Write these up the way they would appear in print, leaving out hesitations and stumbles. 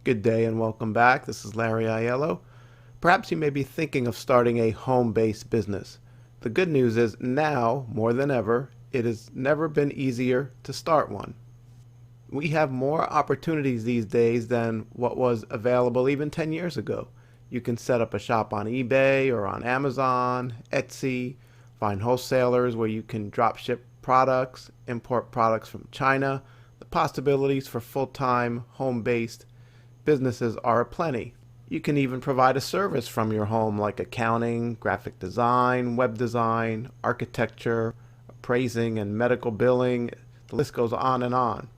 Good day and welcome back. This is Larry Aiello. Perhaps you may be thinking of starting a home-based business. The good news is now, more than ever, it has never been easier to start one. We have more opportunities these days than what was available even 10 years ago. You can set up a shop on eBay or on Amazon, Etsy, find wholesalers where you can drop ship products, import products from China. The possibilities for full-time, home-based businesses are aplenty. You can even provide a service from your home like accounting, graphic design, web design, architecture, appraising, and medical billing. The list goes on and on.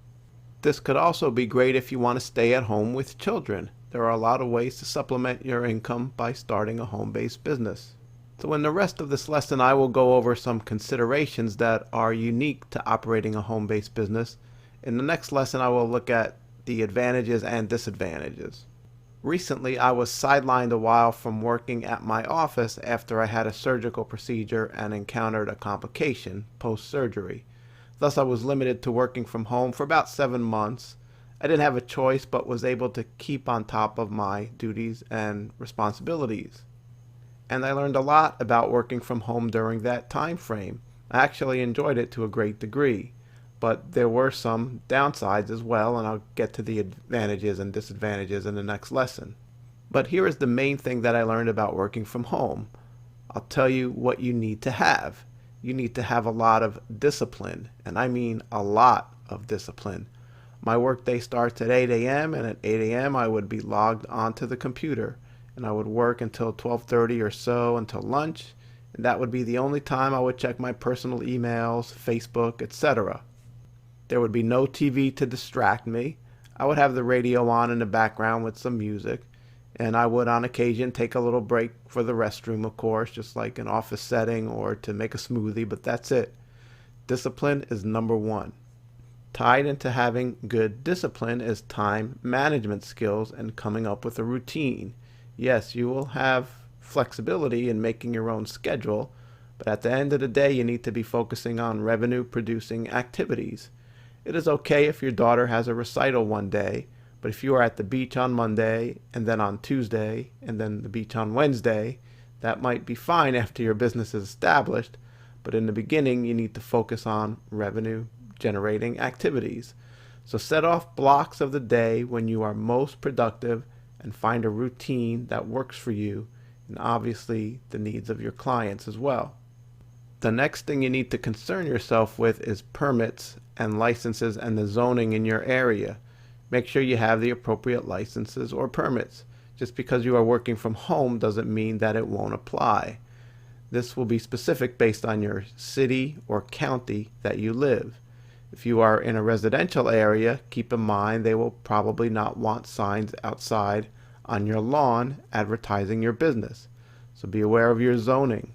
This could also be great if you want to stay at home with children. There are a lot of ways to supplement your income by starting a home-based business. So in the rest of this lesson, I will go over some considerations that are unique to operating a home-based business. In the next lesson, I will look at the advantages and disadvantages. Recently, I was sidelined a while from working at my office after I had a surgical procedure and encountered a complication post-surgery. Thus, I was limited to working from home for about 7 months. I didn't have a choice but was able to keep on top of my duties and responsibilities. And I learned a lot about working from home during that time frame. I actually enjoyed it to a great degree. But there were some downsides as well, and I'll get to the advantages and disadvantages in the next lesson. But here is the main thing that I learned about working from home. I'll tell you what you need to have. You need to have a lot of discipline, and I mean a lot of discipline. My workday starts at 8 a.m., and at 8 a.m. I would be logged onto the computer, and I would work until 12:30 or so until lunch, and that would be the only time I would check my personal emails, Facebook, etc. There would be no TV to distract me. I would have the radio on in the background with some music, and I would on occasion take a little break for the restroom, of course, just like an office setting or to make a smoothie, but that's it. Discipline is number one. Tied into having good discipline is time management skills and coming up with a routine. Yes, you will have flexibility in making your own schedule, but at the end of the day, you need to be focusing on revenue-producing activities. It is okay if your daughter has a recital one day, but if you are at the beach on Monday, and then on Tuesday, and then the beach on Wednesday, that might be fine after your business is established, but in the beginning you need to focus on revenue-generating activities. So set off blocks of the day when you are most productive and find a routine that works for you, and obviously the needs of your clients as well. The next thing you need to concern yourself with is permits and licenses and the zoning in your area. Make sure you have the appropriate licenses or permits. Just because you are working from home doesn't mean that it won't apply. This will be specific based on your city or county that you live. If you are in a residential area, keep in mind they will probably not want signs outside on your lawn advertising your business. So be aware of your zoning.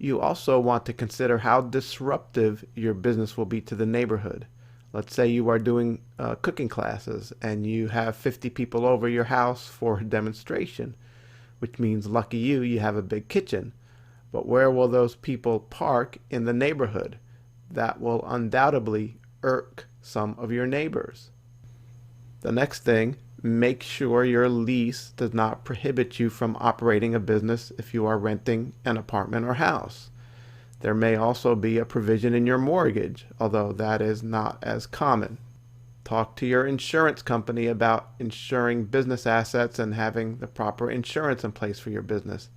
You also want to consider how disruptive your business will be to the neighborhood. Let's say you are doing cooking classes and you have 50 people over your house for a demonstration, which means lucky you, you have a big kitchen. But where will those people park in the neighborhood? That will undoubtedly irk some of your neighbors. The next thing, make sure your lease does not prohibit you from operating a business if you are renting an apartment or house. There may also be a provision in your mortgage, although that is not as common. Talk to your insurance company about insuring business assets and having the proper insurance in place for your business.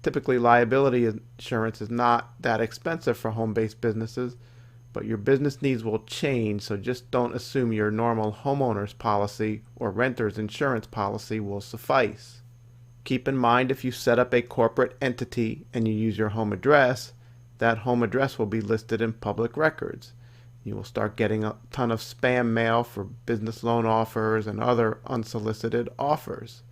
Typically, liability insurance is not that expensive for home-based businesses, but your business needs will change, so just don't assume your normal homeowner's policy or renter's insurance policy will suffice. Keep in mind if you set up a corporate entity and you use your home address, that home address will be listed in public records. You will start getting a ton of spam mail for business loan offers and other unsolicited offers.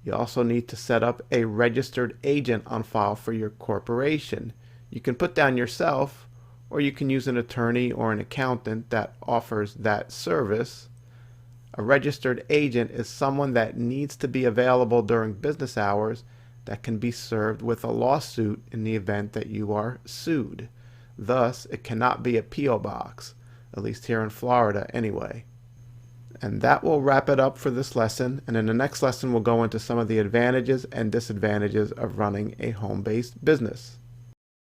You also need to set up a registered agent on file for your corporation. You can put down yourself, or you can use an attorney or an accountant that offers that service. A registered agent is someone that needs to be available during business hours that can be served with a lawsuit in the event that you are sued. Thus, it cannot be a P.O. box, at least here in Florida anyway. And that will wrap it up for this lesson. And in the next lesson, we'll go into some of the advantages and disadvantages of running a home-based business.